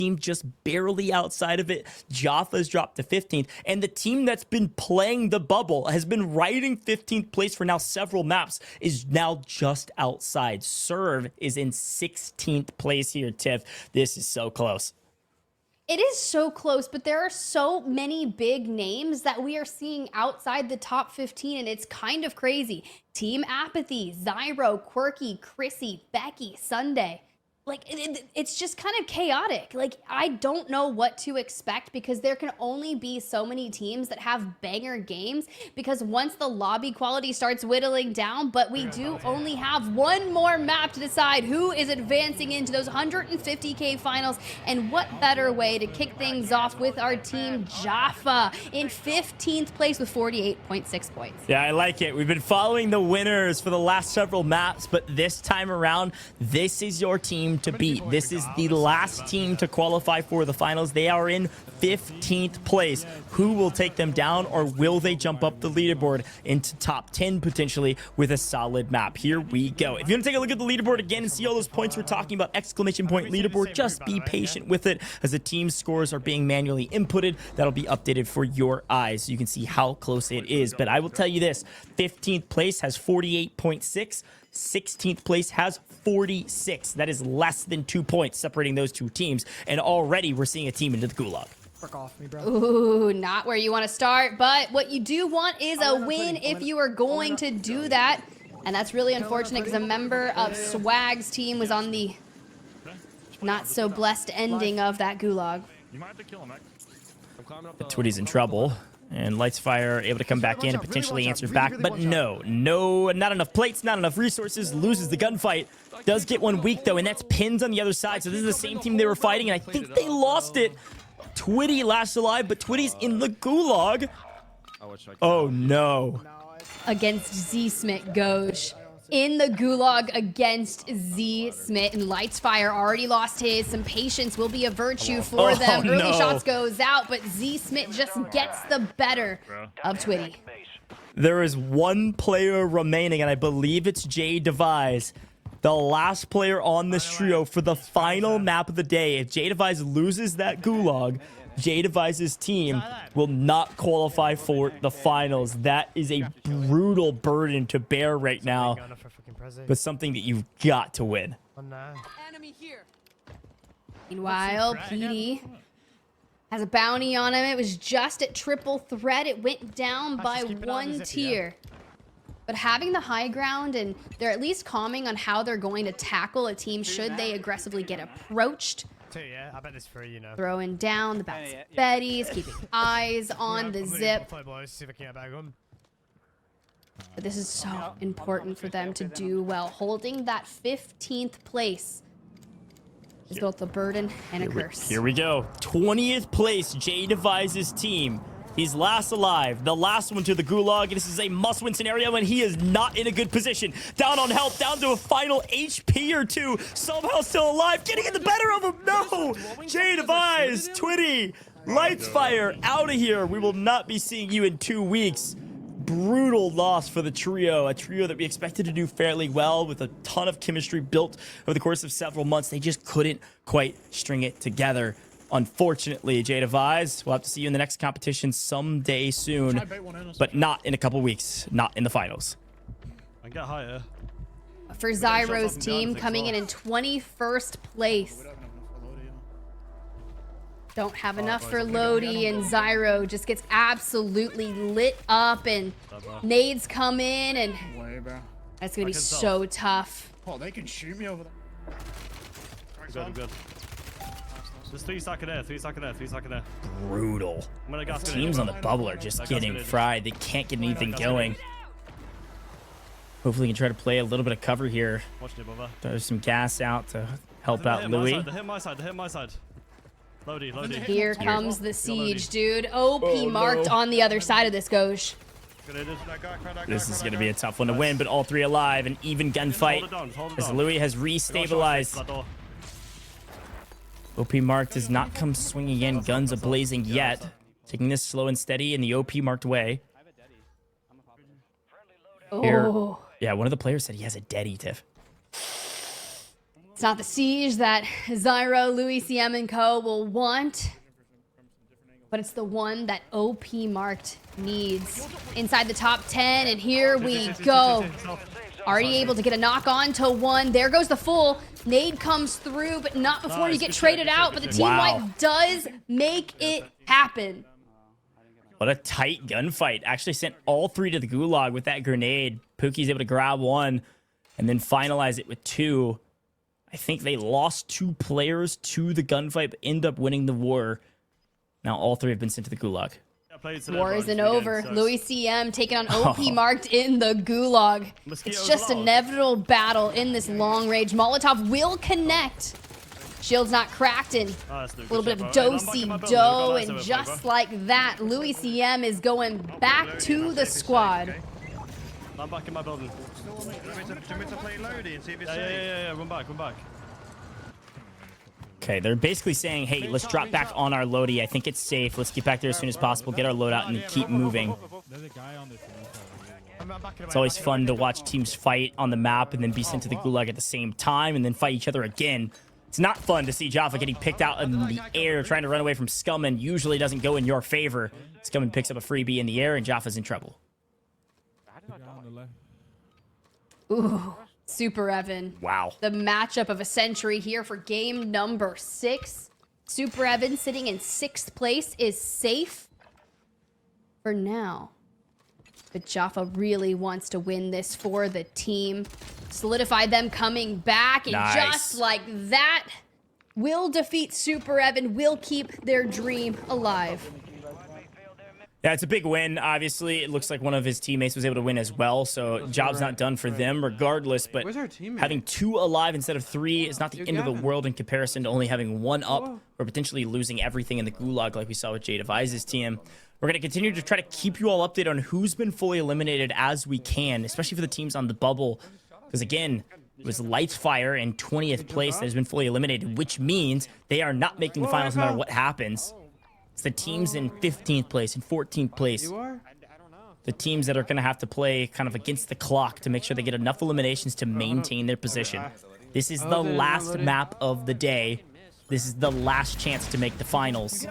team just barely outside of it. Jaffa's dropped to 15th, and the team that's been playing the bubble, has been riding 15th place for now several maps, is now just outside. Serve is in 16th place here, Tiff. This is so close. It is so close, but there are so many big names that we are seeing outside the top 15, and it's kind of crazy. Team Apathy, Zyro, Quirky, Chrissy, Becky, Sunday. Like, it's just kind of chaotic. Like, I don't know what to expect because there can only be so many teams that have banger games because once the lobby quality starts whittling down, but we do only have one more map to decide who is advancing into those 150K finals, and what better way to kick things off with our team Jaffa in 15th place with 48.6 points. Yeah, I like it. We've been following the winners for the last several maps, but this time around, this is your team to beat. This is the last team to qualify for the finals. They are in 15th place. Who will take them down, or will they jump up the leaderboard into top 10 potentially with a solid map? Here we go. If you want to take a look at the leaderboard again and see all those points we're talking about, exclamation point leaderboard, just be patient with it as the team scores are being manually inputted. That'll be updated for your eyes so you can see how close it is. But I will tell you this, 15th place has 48.6. 16th place has 46. That is less than 2 points separating those two teams. And already we're seeing a team into the gulag. Fuck off me, bro. Ooh, not where you want to start, but what you do want is a win if you are going to do that. And that's really unfortunate because a member of Swagg's team was on the not so blessed ending of that gulag. You might have to kill him, Twitty's in trouble. And Lightsfire able to come back in and potentially answer back. But no, not enough plates, not enough resources. Loses the gunfight. Does get one weak, though, and that's Pins on the other side. So this is the same team they were fighting, and I think they lost it. Twitty last alive, but Twitty's in the gulag. Oh, no. Against Z-Smith Gauge. In the gulag against Z-Smith, and Lightsfire already lost his. Some patience will be a virtue for them. Early shots goes out, but Z-Smith just gets the better of Twitty. There is one player remaining, and I believe it's J-Devise. The last player on this trio for the final map of the day. If J-Devise loses that gulag, J-Device's team will not qualify for the finals. That is a brutal burden to bear right now, but something that you've got to win. Meanwhile, PD has a bounty on him. It was just at triple threat. It went down by one tier. But having the high ground, and they're at least calming on how they're going to tackle a team should they aggressively get approached. Yeah, I bet it's free, you know. Throwing down the bounce Betties, keeping eyes on the zip. But this is so important for them to do well. Holding that 15th place is both a burden and a curse. Here we go. 20th place, J-Devise's team. He's last alive, the last one to the gulag. This is a must-win scenario, and he is not in a good position. Down on health, down to a final HP or two. Somehow still alive, getting in the better of him. No! J-Devise, Twitty, Lightsfire, out of here. We will not be seeing you in 2 weeks. Brutal loss for the trio, a trio that we expected to do fairly well with a ton of chemistry built over the course of several months. They just couldn't quite string it together. Unfortunately, J-Devise, we'll have to see you in the next competition someday soon, but not in a couple weeks, not in the finals. I got higher. For Zyro's team, coming in 21st place. Don't have enough for Lodi, and Zyro just gets absolutely lit up, and nades come in, and that's going to be so tough. Oh, they can shoot me over there. Good. There's 3 soccer there, 3 soccer there, 3 soccer there. Brutal. Teams on the bubble are just getting fried. They can't get anything going. Hopefully we can try to play a little bit of cover here. There's some gas out to help out Louis. They hit my side. Lodi. Here comes the siege, dude. OP marked on the other side of this Gauge. This is going to be a tough one to win, but all 3 alive. An even gunfight as Louis has restabilized. OP marked does not come swinging in, guns a-blazing yet. Taking this slow and steady in the OP marked way. Oh. Yeah, one of the players said he has a deadie, Tiff. It's not the siege that Zyro, Louis, CM, and co will want, but it's the one that OP Marked needs. Inside the top 10, and here we go. Already able to get a knock on to one. There goes the full. Nade comes through, but not before you get traded out. But the team wipe does make it happen. What a tight gunfight. Actually sent all three to the gulag with that grenade. Pookie's able to grab one and then finalize it with two. I think they lost 2 players to the gunfight, but end up winning the war. Now all 3 have been sent to the gulag. War isn't over. Louis CM taking on OP Marked in the gulag. It's just an inevitable battle in this long range. Molotov will connect. Shield's not cracked, and a little bit of do-si-do, and just like that, Louis CM is going back to the squad. I'm back in my building. Do you want me to play Lodi and see if it's safe? Yeah, run back. Okay, they're basically saying, hey, let's drop back on our Lodi. I think it's safe. Let's get back there as soon as possible, get our loadout, and keep moving. It's always fun to watch teams fight on the map and then be sent to the gulag at the same time and then fight each other again. It's not fun to see Jaffa getting picked out in the air, trying to run away from Scumman. Usually doesn't go in your favor. Scumman picks up a freebie in the air, and Jaffa's in trouble. Ooh, Super Evan. Wow. The matchup of a century here for game number 6. Super Evan sitting in 6th place is safe for now. But Jaffa really wants to win this for the team. Solidify them coming back, and just like that, will defeat Super Evan, will keep their dream alive. Yeah, it's a big win. Obviously, it looks like one of his teammates was able to win as well, so job's not done for them regardless, but having 2 alive instead of 3 is not the end of the world in comparison to only having 1 up or potentially losing everything in the gulag like we saw with Diazbiffle's team. We're going to continue to try to keep you all updated on who's been fully eliminated as we can, especially for the teams on the bubble, because again, it was Lightfire in 20th place that has been fully eliminated, which means they are not making the finals no matter what happens. It's the teams in 15th place and 14th place. The teams that are going to have to play kind of against the clock to make sure they get enough eliminations to maintain their position. This is the last map of the day. This is the last chance to make the finals.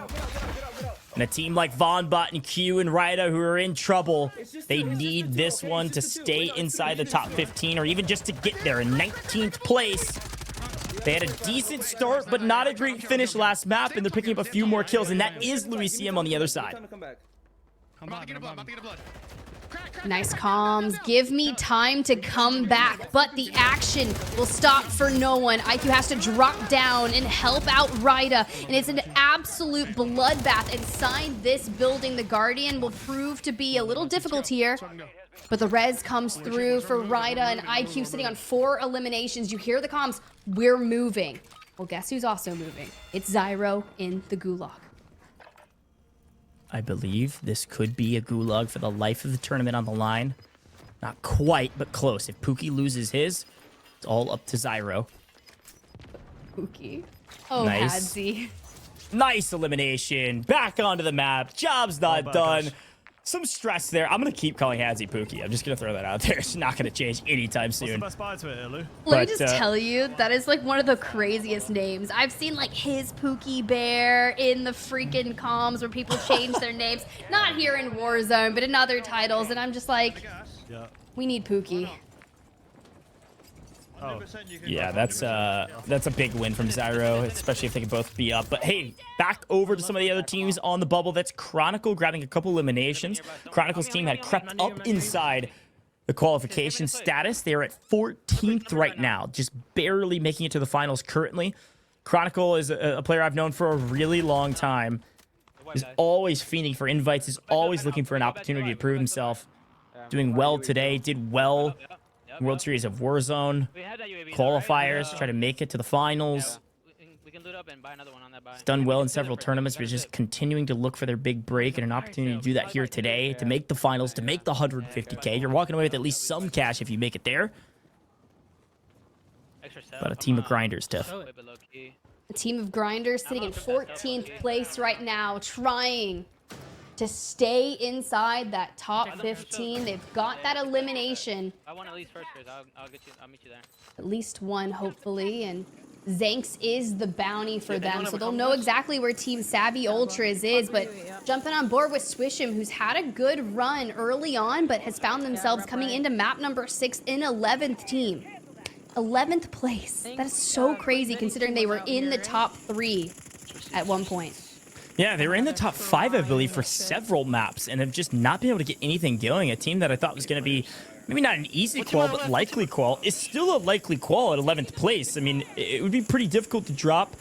And a team like VonBot and Q and Ryda who are in trouble, they need this one to stay inside the top 15 or even just to get there in 19th place. They had a decent start, but not a great finish last map, and they're picking up a few more kills, and that is Louis CM on the other side. Nice comms. Give me time to come back, but the action will stop for no one. IQ has to drop down and help out Ryda, and it's an absolute bloodbath inside this building. The Guardian will prove to be a little difficult here, but the res comes through for Ryda, and IQ sitting on 4 eliminations. You hear the comms, we're moving. Well, guess who's also moving? It's Zyro in the gulag. I believe this could be a gulag for the life of the tournament on the line. Not quite, but close. If Pookie loses his, it's all up to Zyro. Pookie. Oh, nice. Hadzi. Nice elimination. Back onto the map. Job's not done. Gosh. Some stress there. I'm going to keep calling Hadzi Pookie. I'm just going to throw that out there. It's not going to change anytime soon. What's the best buy to it here, Lou? Let me just tell you, that is like one of the craziest names. I've seen like his Pookie Bear in the freaking comms where people change their names. Not here in Warzone, but in other titles. And I'm just like, we need Pookie. Oh. Yeah, that's a big win from Zyro, especially if they can both be up. But hey, back over to some of the other teams on the bubble. That's Chronicle grabbing a couple eliminations. Chronicle's team had crept up inside the qualification status. They are at 14th right now, just barely making it to the finals currently. Chronicle is a player I've known for a really long time. Is always fiending for invites, is always looking for an opportunity to prove himself. Doing well today, did well World Series of Warzone qualifiers, try to make it to the finals. He's done well in several tournaments, but just continuing to look for their big break and an opportunity to do that here today, to make the finals, to make the 150K. You're walking away with at least some cash if you make it there. But a team of grinders, Tiff. A team of grinders sitting in 14th place right now, trying to stay inside that top 15. They've got that elimination. I want at least first, Chris. I'll meet you there. At least one, hopefully, and Zanks is the bounty for them, so they'll know exactly where Team Savvy Ultras is, but jumping on board with Swish'em, who's had a good run early on, but has found themselves coming into map number 6 in 11th team. 11th place. That is so crazy considering they were in the top 3 at one point. Yeah, they were in the top 5, I believe, for several maps and have just not been able to get anything going. A team that I thought was going to be maybe not an easy qual, but likely qual is still a likely qual at 11th place. I mean, it would be pretty difficult to drop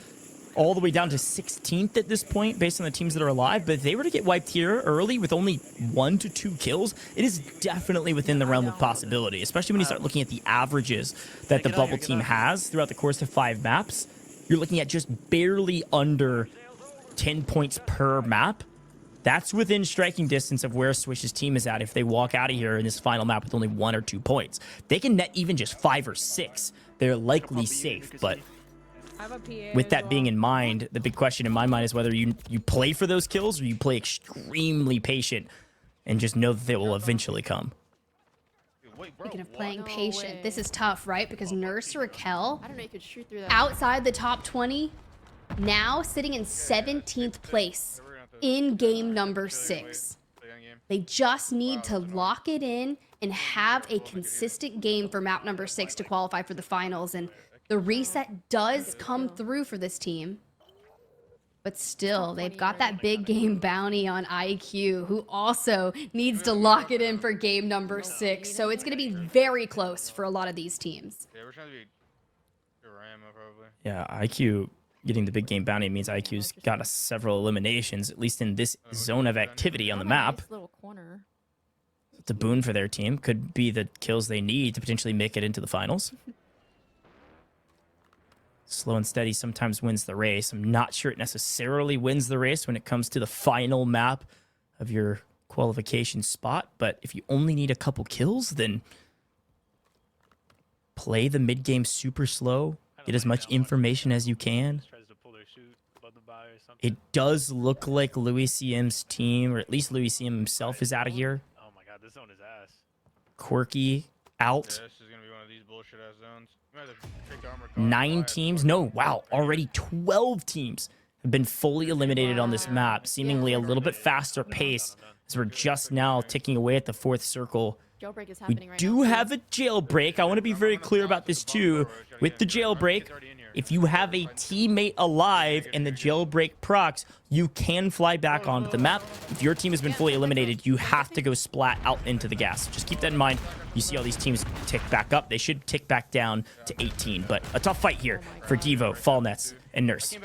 all the way down to 16th at this point based on the teams that are alive. But if they were to get wiped here early with only 1 to 2 kills, it is definitely within the realm of possibility, especially when you start looking at the averages that the bubble team has throughout the course of 5 maps. You're looking at just barely under 10 points per map. That's within striking distance of where Swish's team is at if they walk out of here in this final map with only 1 or 2 points. They can net even just 5 or 6. They're likely safe, but with that being in mind, the big question in my mind is whether you play for those kills or you play extremely patient and just know that they will eventually come. Speaking of playing patient, this is tough, right? Because Nurse Raquel, outside the top 20, now sitting in 17th place in game number 6. They just need to lock it in and have a consistent game for map number 6 to qualify for the finals. And the reset does come through for this team. But still, they've got that big game bounty on IQ, who also needs to lock it in for game number 6. So it's going to be very close for a lot of these teams. Yeah, we're trying to be Rama probably. Yeah, IQ getting the big game bounty means IQ's got several eliminations, at least in this zone of activity on the map. It's a boon for their team. Could be the kills they need to potentially make it into the finals. Slow and steady sometimes wins the race. I'm not sure it necessarily wins the race when it comes to the final map of your qualification spot, but if you only need a couple kills, then play the mid game super slow. Get as much information as you can. It does look like Louis CM's team, or at least Louis CM himself, is out of here. Oh my god, this zone is ass. Quirky out. Yeah, this is gonna be one of these bullshit ass zones. 9 teams? No, wow. Already 12 teams have been fully eliminated on this map, seemingly a little bit faster pace as we're just now ticking away at the 4th circle. We do have a jailbreak. I want to be very clear about this too. With the jailbreak, if you have a teammate alive and the jailbreak procs, you can fly back onto the map. If your team has been fully eliminated, you have to go splat out into the gas. Just keep that in mind. You see all these teams tick back up. They should tick back down to 18, but a tough fight here for Devo, Fallnets, and Nurse.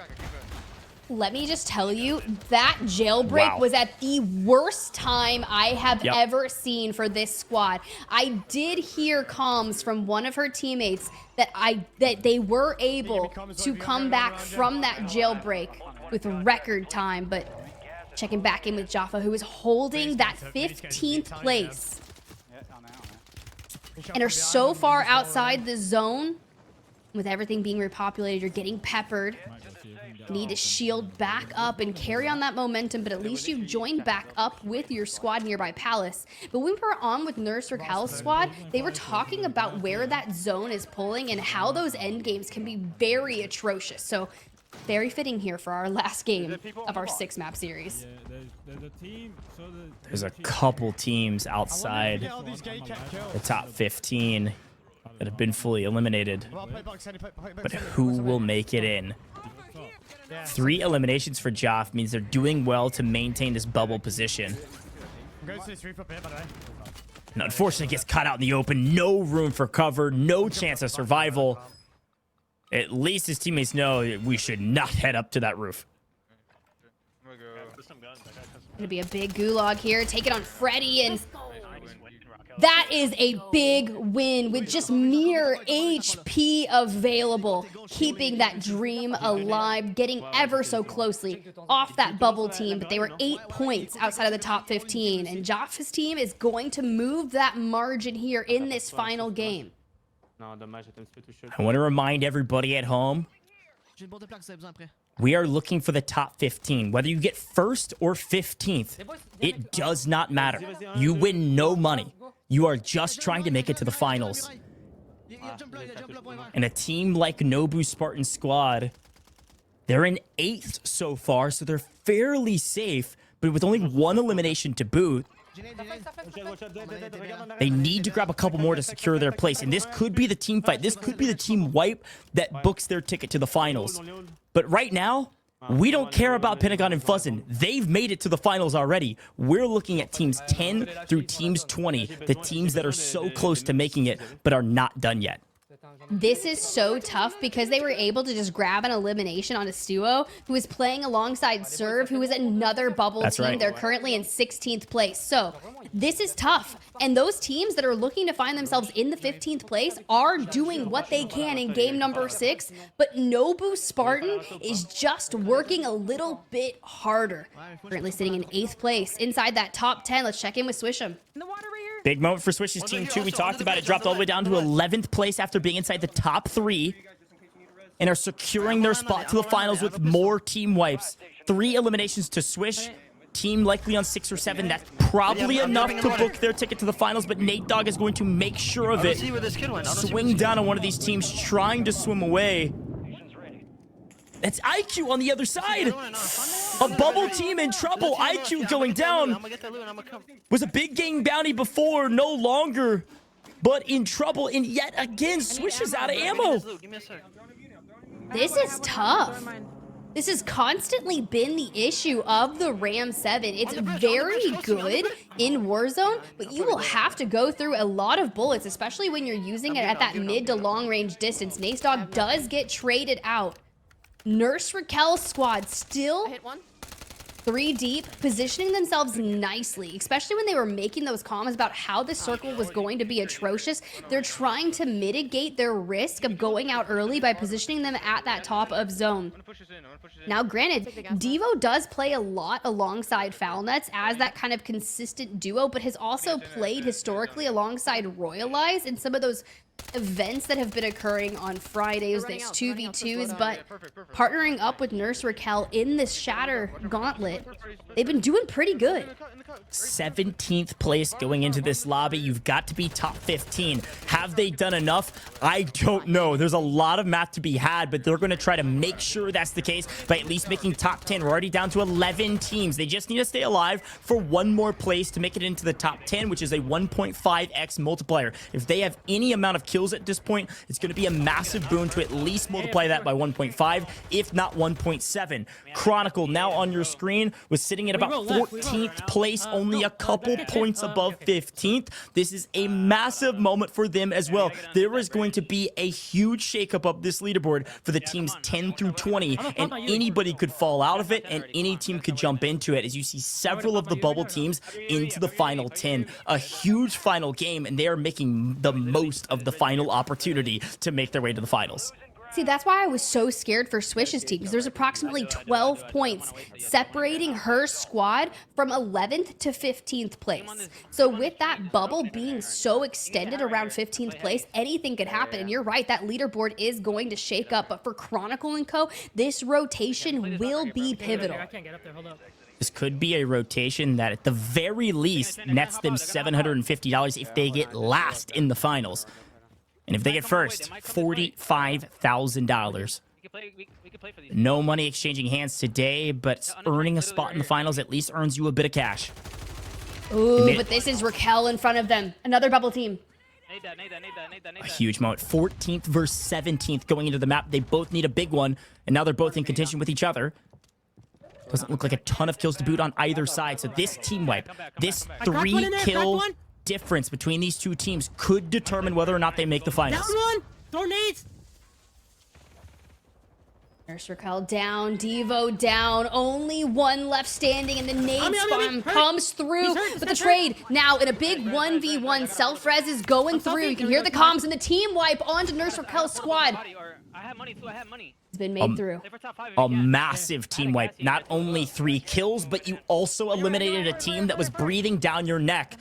Let me just tell you, that jailbreak was at the worst time I have ever seen for this squad. I did hear comms from one of her teammates that they were able to come back from that jailbreak with record time, but checking back in with Jaffa, who is holding that 15th place and are so far outside the zone. With everything being repopulated, you're getting peppered. Need to shield back up and carry on that momentum, but at least you've joined back up with your squad nearby Palace. But when we were on with Nurse Raquel's squad, they were talking about where that zone is pulling and how those end games can be very atrocious. So very fitting here for our last game of our 6-map series. There's a couple teams outside the top 15 that have been fully eliminated, but who will make it in? 3 eliminations for Joff means they're doing well to maintain this bubble position. And unfortunately gets caught out in the open. No room for cover, no chance of survival. At least his teammates know we should not head up to that roof. Gonna be a big gulag here. Take it on Freddy, and that is a big win with just mere HP available, keeping that dream alive, getting ever so closely off that bubble team, but they were 8 points outside of the top 15, and Joff's team is going to move that margin here in this final game. I want to remind everybody at home, we are looking for the top 15. Whether you get 1st or 15th, it does not matter. You win no money. You are just trying to make it to the finals. And a team like Nobu Spartan Squad, they're in 8th so far, so they're fairly safe. But with only one elimination to boot, they need to grab a couple more to secure their place. And this could be the team fight. This could be the team wipe that books their ticket to the finals. But right now, we don't care about Pentagon and Fuzzin. They've made it to the finals already. We're looking at teams 10 through teams 20, the teams that are so close to making it, but are not done yet. This is so tough because they were able to just grab an elimination on a Stuo who is playing alongside Serve, who is another bubble That's team. right. They're currently in 16th place. So this is tough. And those teams that are looking to find themselves in the 15th place are doing what they can in game number 6. But Nobu Spartan is just working a little bit harder. Currently sitting in 8th place inside that top 10. Let's check in with Swish'em. Big moment for Swish's team, too. We talked about it. Dropped all the way down to 11th place after being inside the top 3. And are securing their spot to the finals with more team wipes. 3 eliminations to Swish. Team likely on 6 or 7. That's probably enough to book their ticket to the finals, but Nate Dogg is going to make sure of it. Swing down on one of these teams trying to swim away. That's IQ on the other side. A bubble team in trouble. IQ going down. Was a big game bounty before, no longer, but in trouble. And yet again, Swish is out of ammo. This is tough. This has constantly been the issue of the Ram 7. It's very good in Warzone, but you will have to go through a lot of bullets, especially when you're using it at that mid to long range distance. Nace Dog does get traded out. Nurse Raquel's squad still 3 deep, positioning themselves nicely, especially when they were making those comments about how the circle was going to be atrocious. They're trying to mitigate their risk of going out early by positioning them at that top of zone. Now, granted, Devo does play a lot alongside Foulnuts as that kind of consistent duo, but has also played historically alongside Royalize in some of those events that have been occurring on Fridays, these 2v2s, but partnering up with Nurse Raquel in this Shatter Gauntlet, they've been doing pretty good. 17th place going into this lobby. You've got to be top 15. Have they done enough? I don't know. There's a lot of math to be had, but they're going to try to make sure that's the case by at least making top 10. We're already down to 11 teams. They just need to stay alive for one more place to make it into the top 10, which is a 1.5x multiplier. If they have any amount of kills at this point, it's going to be a massive boon to at least multiply that by 1.5, if not 1.7. Chronicle, now on your screen, was sitting at about 14th place, only a couple points above 15th. This is a massive moment for them as well. There is going to be a huge shakeup of this leaderboard for the teams 10 through 20, and anybody could fall out of it, and any team could jump into it, as you see several of the bubble teams into the final 10. A huge final game, and they are making the most of the final opportunity to make their way to the finals. See, that's why I was so scared for Swish's team, because there's approximately 12 points separating her squad from 11th to 15th place. So with that bubble being so extended around 15th place, anything could happen. And you're right, that leaderboard is going to shake up. But for Chronicle and Co., this rotation will be pivotal. This could be a rotation that at the very least nets them $750 if they get last in the finals. And if they get first, $45,000. No money exchanging hands today, but earning a spot in the finals at least earns you a bit of cash. Ooh, but this is Raquel in front of them. Another bubble team. A huge moment. 14th versus 17th going into the map. They both need a big one, and now they're both in contention with each other. Doesn't look like a ton of kills to boot on either side. So this team wipe, this 3-kill difference between these two teams could determine whether or not they make the finals. Down one! Throw nades! Nurse Raquel down, Devo down, only one left standing, and the nade spam comes through with the trade. Now in a big 1v1, self-res is going through. You can hear the comms, and the team wipe onto Nurse Raquel's squad. It's been made through. A massive team wipe. Not only 3 kills, but you also eliminated a team that was breathing down your neck.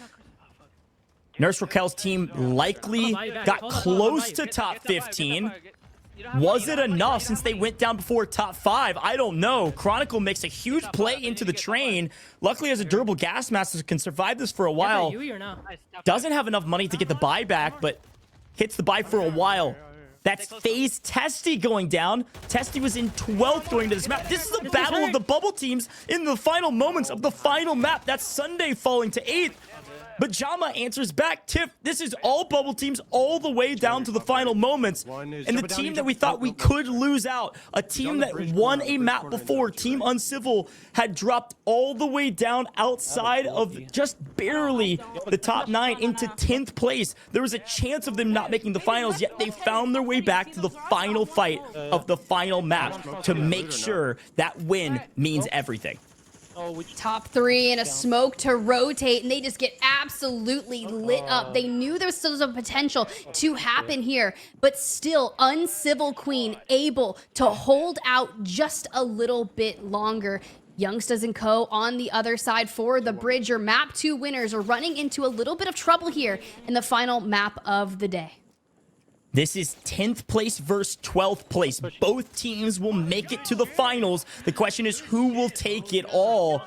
Nurse Raquel's team likely got close to top 15. Was it enough since they went down before top 5? I don't know. Chronicle makes a huge play into the train. Luckily, as a durable gas master, can survive this for a while. Doesn't have enough money to get the buyback, but hits the buy for a while. That's FaZe Testy going down. Testy was in 12th going to this map. This is the battle of the bubble teams in the final moments of the final map. That's Sunday falling to 8th. But Jama answers back, Tiff, this is all bubble teams all the way down to the final moments. And the team that we thought we could lose out, a team that won a map before, Team Uncivil, had dropped all the way down outside of just barely the top 9 into 10th place. There was a chance of them not making the finals, yet they found their way back to the final fight of the final map to make sure that win means everything. Top 3 and a smoke to rotate, and they just get absolutely lit up. They knew there was still some potential to happen here, but still Uncivil Queen able to hold out just a little bit longer. Youngsters and Co. on the other side for the bridge. Your map 2 winners are running into a little bit of trouble here in the final map of the day. This is 10th place versus 12th place. Both teams will make it to the finals. The question is, who will take it all?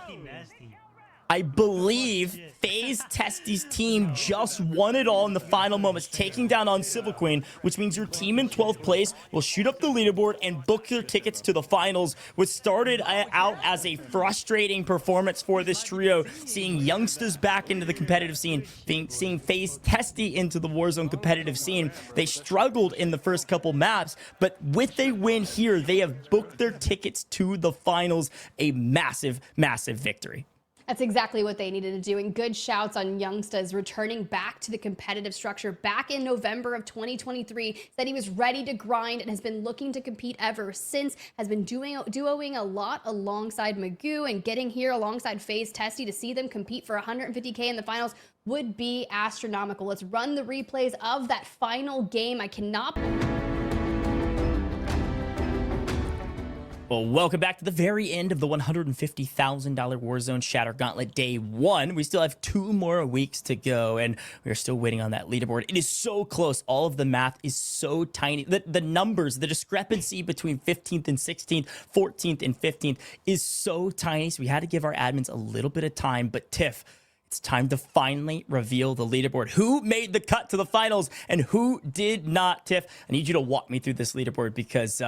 I believe FaZe Testy's team just won it all in the final moments, taking down Uncivil Queen, which means your team in 12th place will shoot up the leaderboard and book their tickets to the finals, which started out as a frustrating performance for this trio, seeing youngsters back into the competitive scene, seeing FaZe Testy into the Warzone competitive scene. They struggled in the first couple maps, but with a win here, they have booked their tickets to the finals, a massive, massive victory. That's exactly what they needed to do, and good shouts on Youngsters returning back to the competitive structure back in November of 2023. Said he was ready to grind and has been looking to compete ever since. Has been duoing a lot alongside Magoo, and getting here alongside FaZe Testy to see them compete for 150K in the finals would be astronomical. Let's run the replays of that final game. I cannot... Well, welcome back to the very end of the $150,000 Warzone Shatter Gauntlet Day 1. We still have 2 more weeks to go, and we're still waiting on that leaderboard. It is so close. All of the math is so tiny. The numbers, the discrepancy between 15th and 16th, 14th and 15th is so tiny, so we had to give our admins a little bit of time. But Tiff, it's time to finally reveal the leaderboard. Who made the cut to the finals and who did not? Tiff, I need you to walk me through this leaderboard because...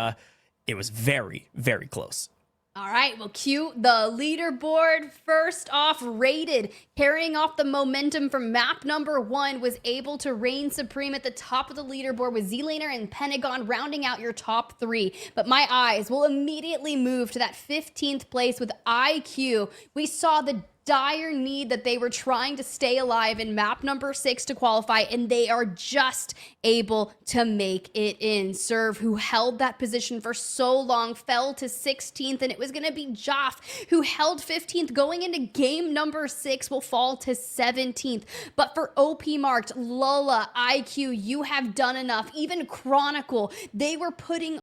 it was very, very close. All right, well, cue the leaderboard. First off, Rated, carrying off the momentum from map number 1, was able to reign supreme at the top of the leaderboard with Zlaner and Pentagon rounding out your top 3. But my eyes will immediately move to that 15th place with IQ. We saw the dire need that they were trying to stay alive in map number 6 to qualify, and they are just able to make it in. Serve, who held that position for so long, fell to 16th, and it was going to be Joff, who held 15th going into game number 6, will fall to 17th. But for OP marked, Lola, IQ, you have done enough. Even Chronicle, they were putting